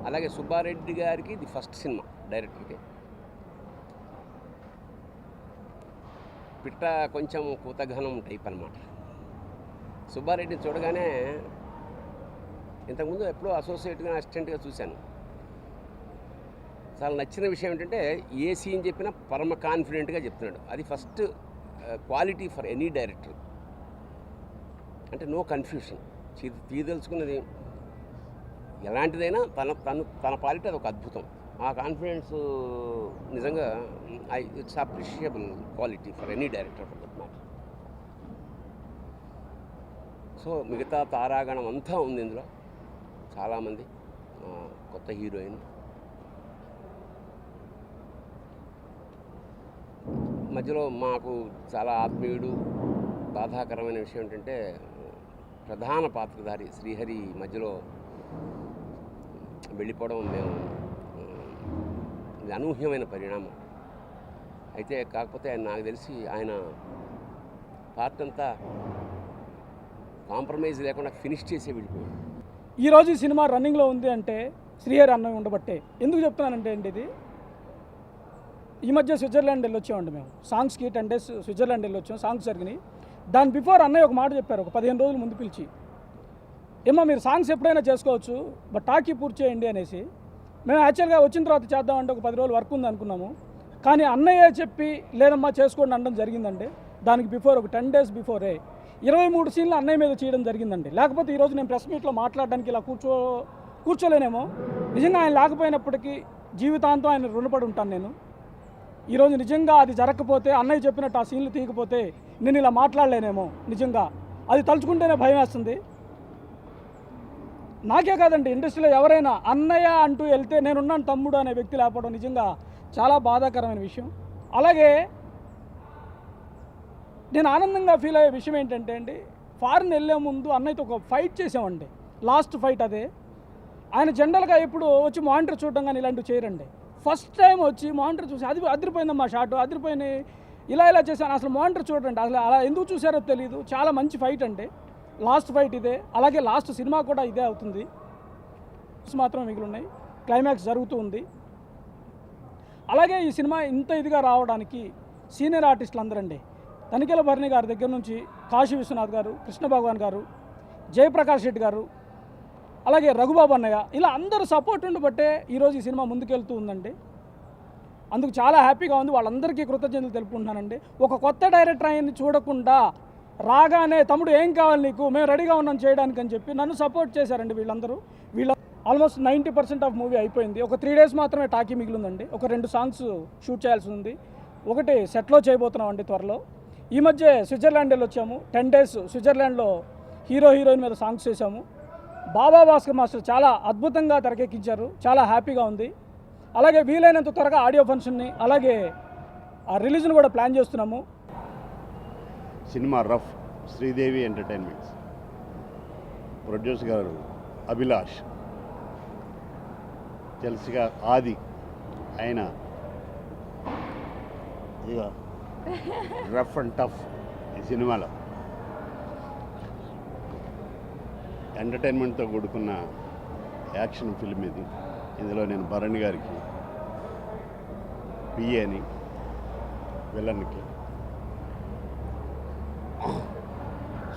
అలాగే సుబ్బారెడ్డి గారికి ఇది ఫస్ట్ సినిమా డైరెక్టర్కి. పిట్ట కొంచెం కూతఘనం టైప్ అనమాట. సుబ్బారెడ్డిని చూడగానే ఇంతకుముందు ఎప్పుడో అసోసియేట్గా అసిస్టెంట్గా చూశాను. చాలా నచ్చిన విషయం ఏంటంటే ఏ సీన్ చెప్పినా పరమ కాన్ఫిడెంట్గా చెప్తున్నాడు. అది first quality for any director. అంటే నో కన్ఫ్యూషన్. తీయదలుచుకున్నది ఎలాంటిదైనా తన పాలిట అది ఒక అద్భుతం. ఆ కాన్ఫిడెన్స్ నిజంగా it's appreciable quality for any director for that matter. So మిగతా తారాగణం అంతా ఉంది ఇందులో. చాలామంది కొత్త హీరోయిన్. మధ్యలో మాకు చాలా ఆత్మీయుడు, బాధాకరమైన విషయం ఏంటంటే ప్రధాన పాత్రధారి శ్రీహరి మధ్యలో వెళ్ళిపోవడం మేము ఇది అనూహ్యమైన పరిణామం. అయితే కాకపోతే నాకు తెలిసి ఆయన పార్ట్ అంతా కాంప్రమైజ్ లేకుండా ఫినిష్ చేసి వెళ్ళిపోయాడు. ఈరోజు ఈ సినిమా రన్నింగ్లో ఉంది అంటే శ్రీహరి అన్నయ్య ఉండబట్టే. ఎందుకు చెప్తున్నానంటే అండి, ఇది ఈ మధ్య స్విట్జర్లాండ్ వెళ్ళొచ్చామండి మేము. సాంగ్స్కి 10 days స్విట్జర్లాండ్ వెళ్ళొచ్చాం, సాంగ్స్ జరిగినాయి. దాని బిఫోర్ అన్నయ్య ఒక మాట చెప్పారు, ఒక 15 రోజుల ముందు పిలిచి, ఏమో మీరు సాంగ్స్ ఎప్పుడైనా చేసుకోవచ్చు బట్ టాకీ పూర్తి చేయండి అనేసి. మేము యాక్చువల్గా వచ్చిన తర్వాత చేద్దామంటే ఒక 10 రోజులు వర్క్ ఉంది అనుకున్నాము. కానీ అన్నయ్య చెప్పి లేదమ్మా చేసుకోండి అనడం జరిగిందండి. దానికి బిఫోర్ ఒక 10 days బిఫోరే 23 సీన్లు అన్నయ్య మీద చేయడం జరిగిందండి. లేకపోతే ఈరోజు నేను ప్రెస్ మీట్లో మాట్లాడడానికి ఇలా కూర్చోలేనేమో. నిజంగా ఆయన లేకపోయినప్పటికీ జీవితాంతం ఆయన రుణపడి ఉంటాను నేను. ఈరోజు నిజంగా అది జరగకపోతే, అన్నయ్య చెప్పినట్టు ఆ సీన్లు తీయకపోతే నేను ఇలా మాట్లాడలేనేమో. నిజంగా అది తలుచుకుంటేనే భయం వేస్తుంది. నాకే కాదండి, ఇండస్ట్రీలో ఎవరైనా అన్నయ్య అంటూ వెళ్తే నేనున్నాను తమ్ముడు అనే వ్యక్తి లేకపోవడం నిజంగా చాలా బాధాకరమైన విషయం. అలాగే నేను ఆనందంగా ఫీల్ అయ్యే విషయం ఏంటంటే అండి, ఫారిన్ వెళ్ళే ముందు అన్నయ్యతో ఒక ఫైట్ చేసామండి. లాస్ట్ ఫైట్ అదే. ఆయన జనరల్గా ఎప్పుడు వచ్చి మానిటర్ చూడడం కానీ ఇలాంటివి చేయరండి. ఫస్ట్ టైం వచ్చి మానిటర్ చూసి అది అదిరిపోయిందమ్మా షాట్, అదిరిపోయినాయి, ఇలా చేశాను. అసలు మానిటర్ చూడండి, అసలు అలా ఎందుకు చూసారో తెలియదు. చాలా మంచి ఫైట్ అండి. లాస్ట్ ఫైట్ ఇదే. అలాగే లాస్ట్ సినిమా కూడా ఇదే అవుతుంది. మాత్రమే మిగిలి ఉన్నాయి, క్లైమాక్స్ జరుగుతూ ఉంది. అలాగే ఈ సినిమా ఇంత ఇదిగా రావడానికి సీనియర్ ఆర్టిస్టులు అందరండి, తనికెల భరణి గారి దగ్గర నుంచి కాశీ విశ్వనాథ్ గారు, కృష్ణ భగవాన్ గారు, జయప్రకాష్ రెడ్డి గారు, అలాగే రఘుబాబు అన్నయ్య, ఇలా అందరూ సపోర్ట్ ఉండబట్టే ఈరోజు ఈ సినిమా ముందుకెళ్తూ ఉందండి. అందుకు చాలా హ్యాపీగా ఉంది. వాళ్ళందరికీ కృతజ్ఞతలు తెలుపుకుంటున్నానండి. ఒక కొత్త డైరెక్టర్ ఆయన్ని చూడకుండా రాగానే తమ్ముడు ఏం కావాలి నీకు, మేము రెడీగా ఉన్నాం చేయడానికి అని చెప్పి నన్ను సపోర్ట్ చేశారండి వీళ్ళందరూ. ఆల్మోస్ట్ 90% ఆఫ్ మూవీ అయిపోయింది. ఒక 3 days మాత్రమే టాకీ మిగిలిందండి. ఒక 2 songs షూట్ చేయాల్సి ఉంది. ఒకటి సెట్లో చేయబోతున్నాం అండి త్వరలో. ఈ మధ్య స్విట్జర్లాండ్ వెళ్ళి వచ్చాము. 10 days స్విట్జర్లాండ్లో హీరోయిన్ మీద సాంగ్స్ చేశాము. బాబా భాస్కర్ మాస్టర్ చాలా అద్భుతంగా తెరకెక్కించారు. చాలా హ్యాపీగా ఉంది. అలాగే వీలైనంత త్వరగా ఆడియో ఫంక్షన్ని అలాగే ఆ రిలీజ్ను కూడా ప్లాన్ చేస్తున్నాము. Cinema rough Sridevi entertainments, producer గారు అభిలాష్, తెలుసుగా ఆది, ఆయన ఇక రఫ్ అండ్ టఫ్ ఈ సినిమాలో ఎంటర్టైన్మెంట్తో కూడుకున్న యాక్షన్ ఫిల్మ్ ఇది. ఇందులో నేను భరణ్ గారికి పిఏని, విలన్కి,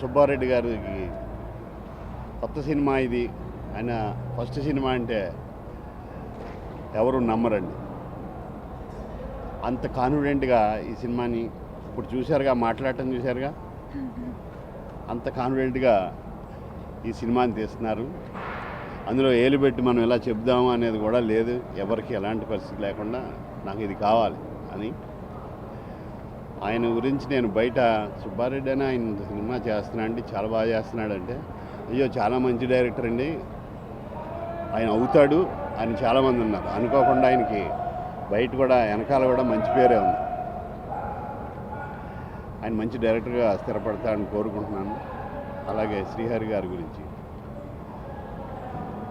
సుబ్బారెడ్డి గారికి కొత్త సినిమా ఇది. ఆయన ఫస్ట్ సినిమా అంటే ఎవరు నమ్మరండి. అంత కాన్ఫిడెంట్గా ఈ సినిమాని ఇప్పుడు చూశారుగా, మాట్లాడటం చూశారుగా, అంత కాన్ఫిడెంట్గా ఈ సినిమాని తీస్తున్నారు. అందులో ఏలు పెట్టి మనం ఎలా చెప్దాము అనేది కూడా లేదు. ఎవరికి ఎలాంటి పరిస్థితి లేకుండా నాకు ఇది కావాలి అని ఆయన గురించి నేను బయట సుబ్బారెడ్డి అని ఆయన సినిమా చేస్తున్నాడండి, చాలా బాగా చేస్తున్నాడంటే, అయ్యో చాలా మంచి డైరెక్టర్ అండి, ఆయన అవుతాడు అని చాలామంది ఉన్నారు. అనుకోకుండా ఆయనకి బయట కూడా వెనకాల కూడా మంచి పేరే ఉంది. ఆయన మంచి డైరెక్టర్గా స్థిరపడతాడని కోరుకుంటున్నాను. అలాగే శ్రీహరి గారి గురించి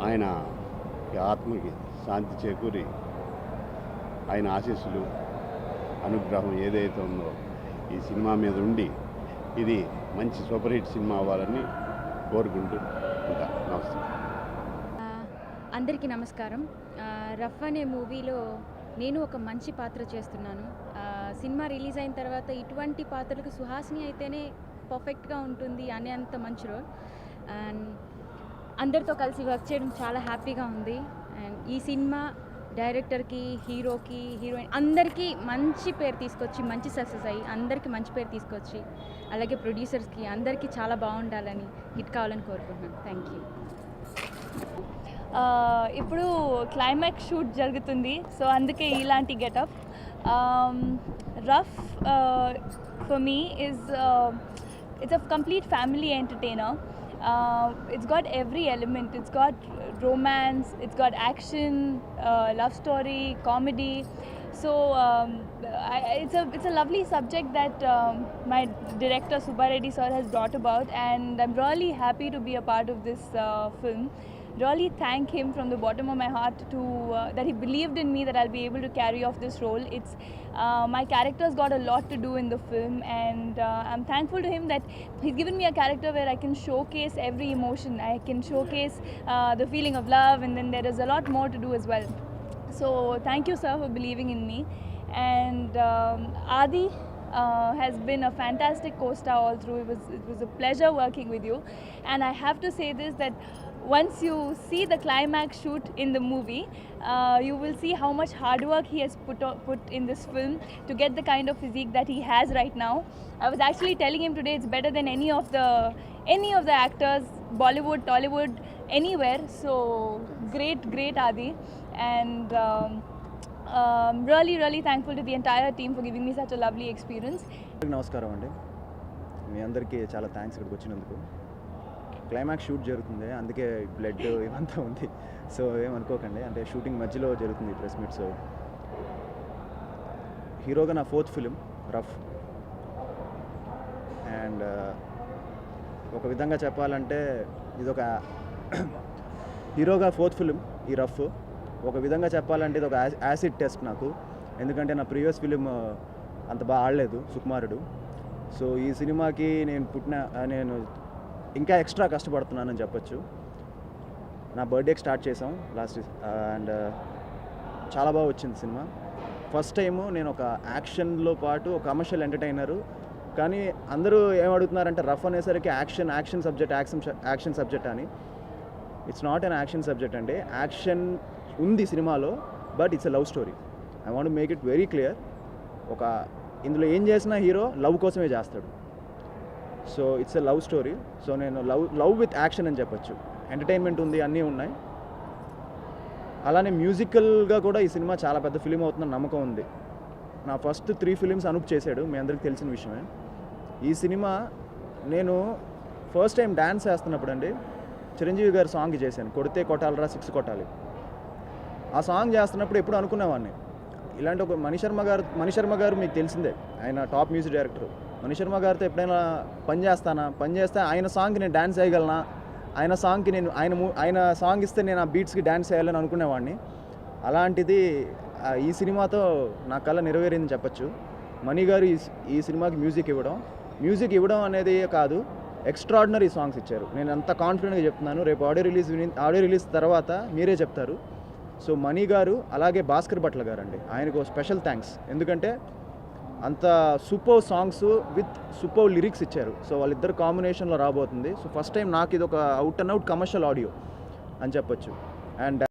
ఆయన ఆత్మకి శాంతి చేకూరి ఆయన ఆశీస్సులు, అనుగ్రహం ఏదైతే ఉందో ఈ సినిమా మీద ఉండి ఇది మంచి సూపర్ హిట్ సినిమా అవ్వాలని కోరుకుంటూ ఉంటా. నమస్తే. అందరికీ నమస్కారం. రఫ్ అనే మూవీలో నేను ఒక మంచి పాత్ర చేస్తున్నాను. సినిమా రిలీజ్ అయిన తర్వాత ఇటువంటి పాత్రలకు సుహాసిని అయితేనే పర్ఫెక్ట్గా ఉంటుంది అనే అంత మంచి రోల్. అండ్ అందరితో కలిసి వర్క్ చేయడం చాలా హ్యాపీగా ఉంది. అండ్ ఈ సినిమా డైరెక్టర్కి, హీరోకి, హీరోయిన్ అందరికీ మంచి పేరు తీసుకొచ్చి, మంచి సక్సెస్ అయ్యి అందరికీ మంచి పేరు తీసుకొచ్చి, అలాగే ప్రొడ్యూసర్స్కి అందరికీ చాలా బాగుండాలని, హిట్ కావాలని కోరుకుంటున్నాను. Thank you. ఇప్పుడు క్లైమాక్స్ షూట్ జరుగుతుంది, సో అందుకే ఇలాంటి getup. Rough for me it's a complete family entertainer. It's got every element. It's got romance, it's got action, love story, comedy. So it's a lovely subject that my director Subbareddy sir has brought about, and I'm really happy to be a part of this film. Really thank him from the bottom of my heart to that he believed in me that I'll be able to carry off this role. It's my character's got a lot to do in the film, and I'm thankful to him that he's given me a character where I can showcase every emotion. I can showcase the feeling of love, and then there is a lot more to do as well. So thank you, sir, for believing in me. And Adi has been a fantastic co-star all through. It was a pleasure working with you, and I have to say this, that once you see the climax shoot in the movie, you will see how much hard work he has put in this film to get the kind of physique that he has right now. I was actually telling him today it's better than any of the actors, Bollywood, Tollywood, anywhere. So great Adi, and really thankful to the entire team for giving me such a lovely experience. నమస్కారం అండి, మీ అందరికీ చాలా thanks ఇక్కడికి వచ్చినందుకు. Climax shoot జరుగుతుంది, అందుకే blood ఇవంతా ఉంది, సో ఏమనుకోకండి. అంటే షూటింగ్ మధ్యలో జరుగుతుంది ప్రెస్ మీట్. సో హీరోగా నా 4th ఫిలిం రఫ్, అండ్ ఒక విధంగా చెప్పాలంటే ఇదొక హీరోగా 4th ఫిలిం ఈ రఫ్. ఒక విధంగా చెప్పాలంటే ఇది ఒక యాసిడ్ టెస్ట్ నాకు, ఎందుకంటే నా ప్రీవియస్ ఫిలిం అంత బాగా ఆడలేదు, సుకుమారుడు. సో ఈ సినిమాకి నేను ఇంకా ఎక్స్ట్రా కష్టపడుతున్నానని చెప్పొచ్చు. నా బర్త్డేకి స్టార్ట్ చేసాం లాస్ట్, అండ్ చాలా బాగా వచ్చింది సినిమా. ఫస్ట్ టైము నేను ఒక యాక్షన్లో పాటు ఒక కమర్షియల్ ఎంటర్టైనరు, కానీ అందరూ ఏమడుగుతున్నారంటే రఫ్ అనేసరికి యాక్షన్ సబ్జెక్ట్ అని. It's not an action subject అండి. యాక్షన్ ఉంది సినిమాలో, but it's a love story. I want make it very clear. ఇందులో ఏం చేసినా హీరో లవ్ కోసమే చేస్తాడు. So it's a love story. So నేను లవ్ విత్ యాక్షన్ అని చెప్పొచ్చు. ఎంటర్టైన్మెంట్ ఉంది, అన్నీ ఉన్నాయి. అలానే మ్యూజికల్గా కూడా ఈ సినిమా చాలా పెద్ద ఫిలిం అవుతుందని నమ్మకం ఉంది. నా ఫస్ట్ 3 ఫిలిమ్స్ అనూప్ చేశాడు, మీ అందరికీ తెలిసిన విషయమే. ఈ సినిమా నేను ఫస్ట్ టైం డ్యాన్స్ చేస్తున్నప్పుడు అండి, చిరంజీవి గారి సాంగ్ చేశాను, కొడితే కొట్టాలరా 6 కొట్టాలి. ఆ సాంగ్ చేస్తున్నప్పుడు ఎప్పుడు అనుకునేవాడిని, ఇలాంటి ఒక మణిశర్మ గారు మీకు తెలిసిందే, ఆయన టాప్ మ్యూజిక్ డైరెక్టర్. మణిశర్మ గారితో ఎప్పుడైనా పని చేస్తే ఆయన సాంగ్కి నేను డ్యాన్స్ చేయగలనా, ఆయన సాంగ్ ఇస్తే నేను ఆ బీట్స్కి డ్యాన్స్ చేయాలని అనుకునేవాడిని. అలాంటిది ఈ సినిమాతో నా కళ నెరవేరిందని చెప్పచ్చు. మణి గారు ఈ సినిమాకి మ్యూజిక్ ఇవ్వడం అనేది కాదు, ఎక్స్ట్రాడినరీ సాంగ్స్ ఇచ్చారు. నేను అంత కాన్ఫిడెంట్గా చెప్తున్నాను. రేపు ఆడియో రిలీజ్ తర్వాత మీరే చెప్తారు. సో మణి గారు అలాగే భాస్కర్ భట్ల గారు అండి, ఆయనకు స్పెషల్ థ్యాంక్స్. ఎందుకంటే అంత super songs with super lyrics ఇచ్చారు. సో వాళ్ళిద్దరు కాంబినేషన్లో రాబోతుంది. సో ఫస్ట్ టైం నాకు ఇది ఒక out and out commercial audio అని చెప్పొచ్చు. అండ్